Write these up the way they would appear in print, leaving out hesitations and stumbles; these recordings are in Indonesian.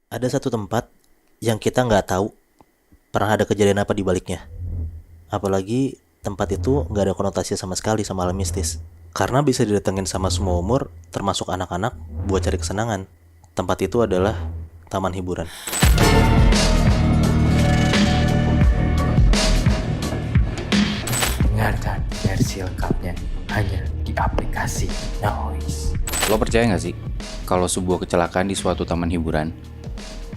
Ada satu tempat yang kita nggak tahu pernah ada kejadian apa di baliknya. Apalagi tempat itu nggak ada konotasi sama sekali sama alam mistis. Karena bisa didatengin sama semua umur, termasuk anak-anak, buat cari kesenangan. Tempat itu adalah taman hiburan. Dengarkan versi lengkapnya hanya di aplikasi Noise. Lo percaya nggak sih kalau sebuah kecelakaan di suatu taman hiburan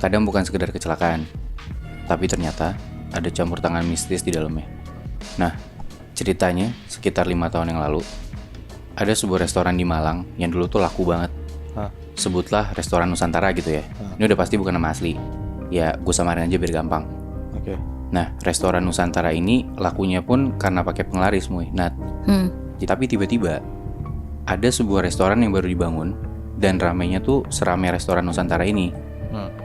kadang bukan sekedar kecelakaan, tapi ternyata ada campur tangan mistis di dalamnya. Nah, ceritanya sekitar 5 tahun yang lalu ada sebuah restoran di Malang yang dulu tuh laku banget. Sebutlah restoran Nusantara gitu ya. Ini udah pasti bukan nama asli. Ya, gue samarin aja biar gampang. Oke. Nah, restoran Nusantara ini lakunya pun karena pakai penglaris, Muy. Nat. Tapi tiba-tiba ada sebuah restoran yang baru dibangun dan ramainya tuh seramai restoran Nusantara ini.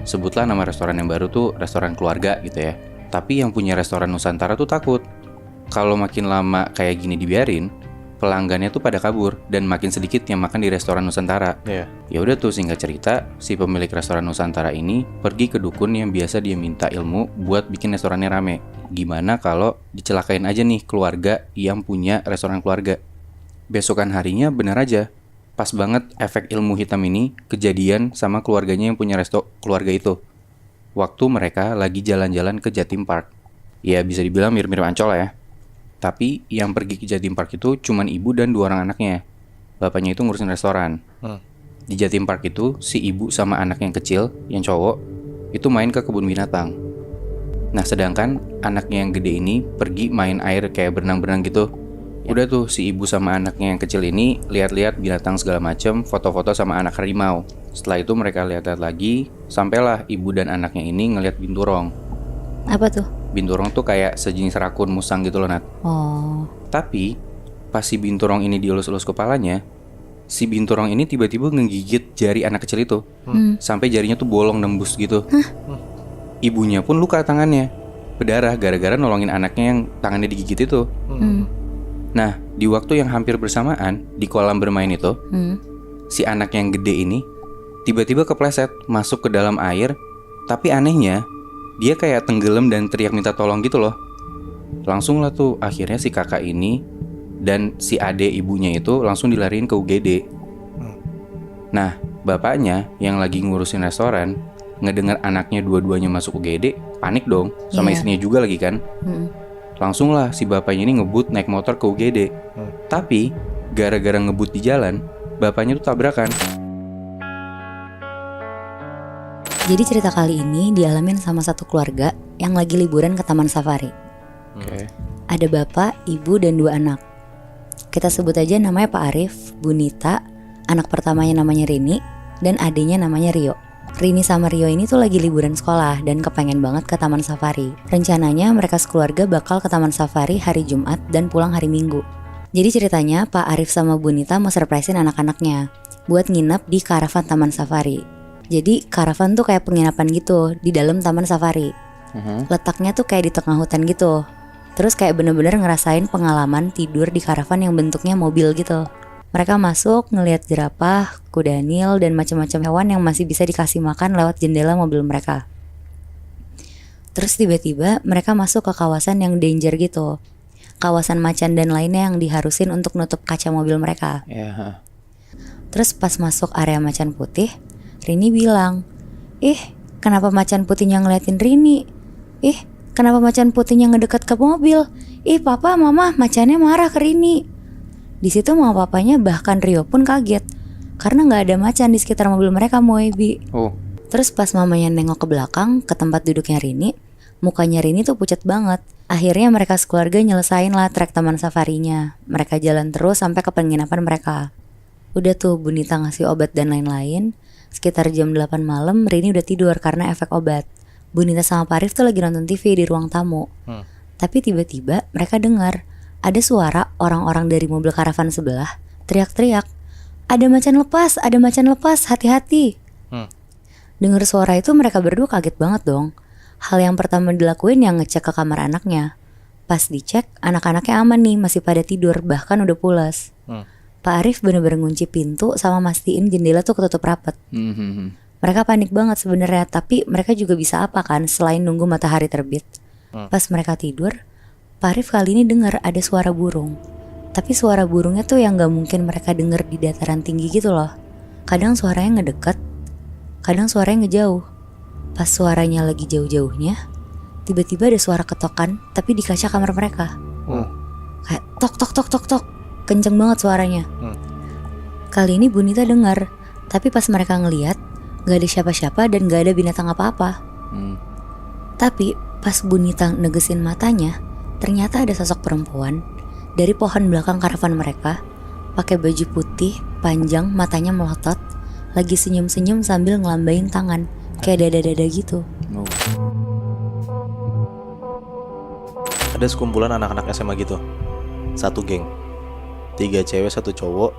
Sebutlah nama restoran yang baru tuh restoran keluarga gitu ya. Tapi yang punya restoran Nusantara tuh takut kalau makin lama kayak gini dibiarin, pelanggannya tuh pada kabur dan makin sedikit yang makan di restoran Nusantara. Ya udah tuh, singkat cerita, si pemilik restoran Nusantara ini pergi ke dukun yang biasa dia minta ilmu buat bikin restorannya rame. Gimana kalau dicelakain aja nih keluarga yang punya restoran keluarga. Besokan harinya benar aja, pas banget efek ilmu hitam ini kejadian sama keluarganya yang punya resto keluarga itu. Waktu mereka lagi jalan-jalan ke Jatim Park. Ya bisa dibilang mirip-mirip Ancol lah ya. Tapi yang pergi ke Jatim Park itu cuman ibu dan 2 orang anaknya. Bapaknya itu ngurusin restoran. Di Jatim Park itu si ibu sama anak yang kecil, yang cowok, itu main ke kebun binatang. Nah sedangkan anaknya yang gede ini pergi main air kayak berenang-berenang gitu. Udah tuh si ibu sama anaknya yang kecil ini lihat-lihat binatang segala macem, foto-foto sama anak harimau. Setelah itu mereka lihat-lihat lagi, sampailah ibu dan anaknya ini ngelihat binturong. Apa tuh? Binturong tuh kayak sejenis rakun musang gitu loh, Nat. Oh. Tapi pas si binturong ini dielus-elus kepalanya, si binturong ini tiba-tiba ngegigit jari anak kecil itu. Sampai jarinya tuh bolong nembus gitu. Ibunya pun luka tangannya, berdarah gara-gara nolongin anaknya yang tangannya digigit itu. Nah, di waktu yang hampir bersamaan di kolam bermain itu, si anak yang gede ini tiba-tiba kepleset masuk ke dalam air. Tapi anehnya, dia kayak tenggelam dan teriak minta tolong gitu loh. Langsung lah tuh akhirnya si kakak ini dan si ade ibunya itu langsung dilariin ke UGD. Nah, bapaknya yang lagi ngurusin restoran ngedengar anaknya dua-duanya masuk UGD, panik dong, sama istrinya juga lagi kan. Langsung lah si bapaknya ini ngebut naik motor ke UGD. Tapi gara-gara ngebut di jalan, bapaknya tuh tabrakan. Jadi cerita kali ini dialamin sama satu keluarga yang lagi liburan ke taman safari. Ada bapak, ibu, dan 2 anak. Kita sebut aja namanya Pak Arif, Bu Nita, anak pertamanya namanya Rini, dan adiknya namanya Rio. Rini sama Rio ini tuh lagi liburan sekolah dan kepengen banget ke taman safari. Rencananya mereka sekeluarga bakal ke taman safari hari Jumat dan pulang hari Minggu. Jadi ceritanya Pak Arif sama Bu Nita mau surprisein anak-anaknya buat nginep di karavan taman safari. Jadi karavan tuh kayak penginapan gitu di dalam taman safari. Letaknya tuh kayak di tengah hutan gitu. Terus kayak bener-bener ngerasain pengalaman tidur di karavan yang bentuknya mobil gitu. Mereka masuk ngelihat jerapah, kuda nil, dan macam-macam hewan yang masih bisa dikasih makan lewat jendela mobil mereka. Terus tiba-tiba mereka masuk ke kawasan yang danger gitu. Kawasan macan dan lainnya yang diharusin untuk nutup kaca mobil mereka. Terus pas masuk area macan putih, Rini bilang, kenapa macan putihnya ngeliatin Rini? Kenapa macan putihnya ngedekat ke mobil? Papa, mama, macannya marah ke Rini. Di situ mama papanya bahkan Rio pun kaget karena nggak ada macan di sekitar mobil mereka, Moebi. Terus pas mamanya nengok ke belakang ke tempat duduknya Rini, mukanya Rini tuh pucat banget. Akhirnya mereka sekeluarga nyelesain lah trek taman safarinya. Mereka jalan terus sampai ke penginapan mereka. Udah tuh Bu Nita ngasih obat dan lain-lain. Sekitar jam 8 malam Rini udah tidur karena efek obat. Bu Nita sama Pak Arif tuh lagi nonton TV di ruang tamu. Tapi tiba-tiba mereka dengar ada suara orang-orang dari mobil karavan sebelah teriak-teriak, ada macan lepas, hati-hati. Dengar suara itu mereka berdua kaget banget dong. Hal yang pertama dilakuin yang ngecek ke kamar anaknya. Pas dicek, anak-anaknya aman nih, masih pada tidur, bahkan udah pulas. Pak Arif bener-bener ngunci pintu sama mastiin jendela tuh ketutup rapet. Mereka panik banget sebenarnya, tapi mereka juga bisa apa kan selain nunggu matahari terbit. Pas mereka tidur, Pak Arif kali ini dengar ada suara burung. Tapi suara burungnya tuh yang gak mungkin mereka dengar di dataran tinggi gitu loh. Kadang suaranya ngedeket, kadang suaranya ngejauh. Pas suaranya lagi jauh-jauhnya, tiba-tiba ada suara ketokan tapi di kaca kamar mereka. Kayak tok tok tok tok tok, kenceng banget suaranya. Kali ini Bu Nita dengar, tapi pas mereka ngeliat gak ada siapa-siapa dan gak ada binatang apa-apa. Tapi pas Bu Nita negesin matanya, ternyata ada sosok perempuan dari pohon belakang karavan mereka, pakai baju putih, panjang, matanya melotot, lagi senyum-senyum sambil ngelambain tangan, kayak dada-dada gitu. Ada sekumpulan anak-anak SMA gitu, satu geng, 3 cewek 1 cowok.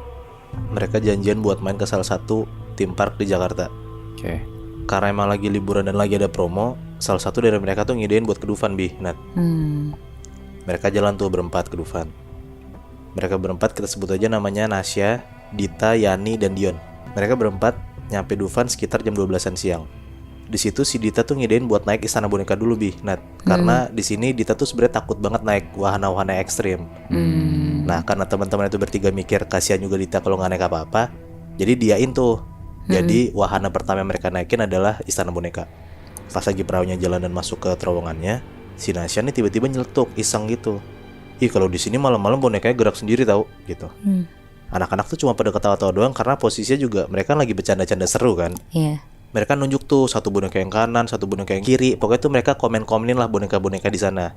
Mereka janjian buat main ke salah satu theme park di Jakarta. Oke. Karena emang lagi liburan dan lagi ada promo, salah satu dari mereka tuh ngidein buat ke Dufan, Bi, Nat. Mereka jalan tuh berempat ke Dufan. Mereka berempat kita sebut aja namanya Nasya, Dita, Yani, dan Dion. Mereka berempat nyampe Dufan sekitar jam 12-an siang. Di situ si Dita tuh ngidein buat naik istana boneka dulu, Bi, Nat. Karena di sini Dita tuh sebenarnya takut banget naik wahana-wahana ekstrim. Nah, karena teman-teman itu bertiga mikir kasihan juga Dita kalau nggak naik apa-apa, jadi diain tuh. Jadi wahana pertama yang mereka naikin adalah istana boneka. Pas lagi perahunya jalan dan masuk ke terowongannya, si Nasya nih tiba-tiba nyeletuk, iseng gitu. Ih, kalau di sini malam-malam bonekanya gerak sendiri tahu, gitu. Anak-anak tuh cuma pada ketawa-tawa doang karena posisinya juga mereka lagi bercanda-canda seru kan. Iya. Mereka nunjuk tuh satu boneka yang kanan, satu boneka yang kiri. Pokoknya tuh mereka komen-komenin lah boneka-boneka di sana.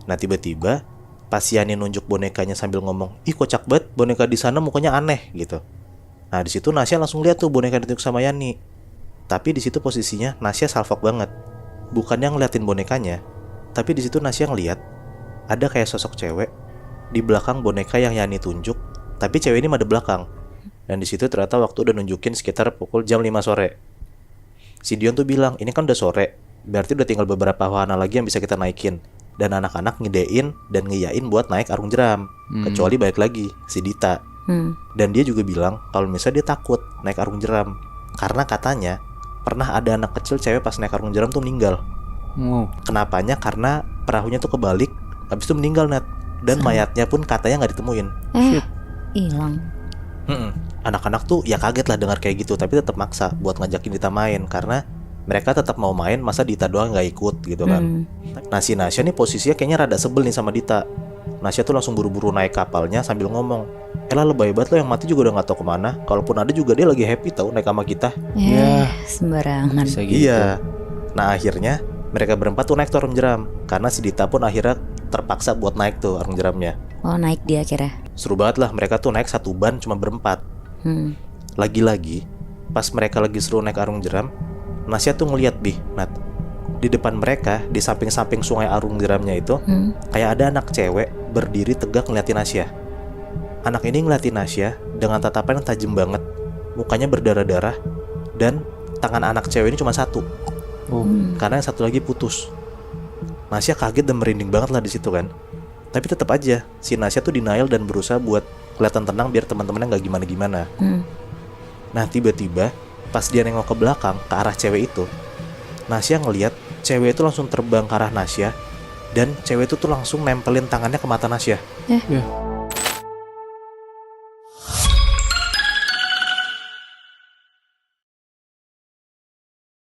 Nah, tiba-tiba pas Yani nunjuk bonekanya sambil ngomong, "Ih, kocak banget, boneka di sana mukanya aneh," gitu. Nah, di situ Nasya langsung lihat tuh boneka yang ditunjuk sama Yani. Tapi di situ posisinya Nasya salfok banget. Bukannya ngeliatin bonekanya, tapi di situ Nasya ngeliat ada kayak sosok cewek di belakang boneka yang Yani tunjuk, tapi cewek ini madep belakang. Dan di situ ternyata waktu udah nunjukin sekitar pukul jam 5 sore. Si Dion tuh bilang, "Ini kan udah sore, berarti udah tinggal beberapa wahana lagi yang bisa kita naikin." Dan anak-anak ngedein dan ngiyain buat naik arung jeram. Kecuali balik lagi si Dita. Dan dia juga bilang kalau misalnya dia takut naik arung jeram, karena katanya pernah ada anak kecil cewek pas naik arung jeram tuh meninggal. Kenapanya? Karena perahunya tuh kebalik, habis itu meninggal, Nat. Dan mayatnya pun katanya nggak ditemuin. Hilang. Anak-anak tuh ya kaget lah dengar kayak gitu, tapi tetap maksa buat ngajakin Dita main karena mereka tetap mau main, masa Dita doang nggak ikut gitu kan. Nah, si Nasya nih posisinya kayaknya rada sebel nih sama Dita. Nasya tuh langsung buru-buru naik kapalnya sambil ngomong, "Elah, lebay banget lo, yang mati juga udah nggak tahu kemana. Kalaupun ada juga dia lagi happy tau naik sama kita." Sembarangan. Bisa gitu. Iya. Nah, akhirnya mereka berempat tuh naik tuh arung jeram karena si Dita pun akhirnya terpaksa buat naik tuh arung jeramnya. Oh, naik dia akhirnya. Seru banget lah, mereka tuh naik satu ban cuma berempat. Lagi-lagi pas mereka lagi seru naik arung jeram, Nasya tuh ngeliat, Bi, Nat, di depan mereka, di samping-samping sungai arung jeramnya itu, kayak ada anak cewek berdiri tegak ngeliatin Nasya. Anak ini ngeliatin Nasya dengan tatapan yang tajam banget, mukanya berdarah-darah, dan tangan anak cewek ini cuma satu, karena yang satu lagi putus. Nasya kaget dan merinding banget lah di situ kan. Tapi tetap aja si Nasya tuh denial dan berusaha buat kelihatan tenang biar teman-temannya nggak gimana-gimana. Nah, tiba-tiba pas dia nengok ke belakang ke arah cewek itu, Nasya ngeliat cewek itu langsung terbang ke arah Nasya, dan cewek itu tuh langsung nempelin tangannya ke mata Nasya.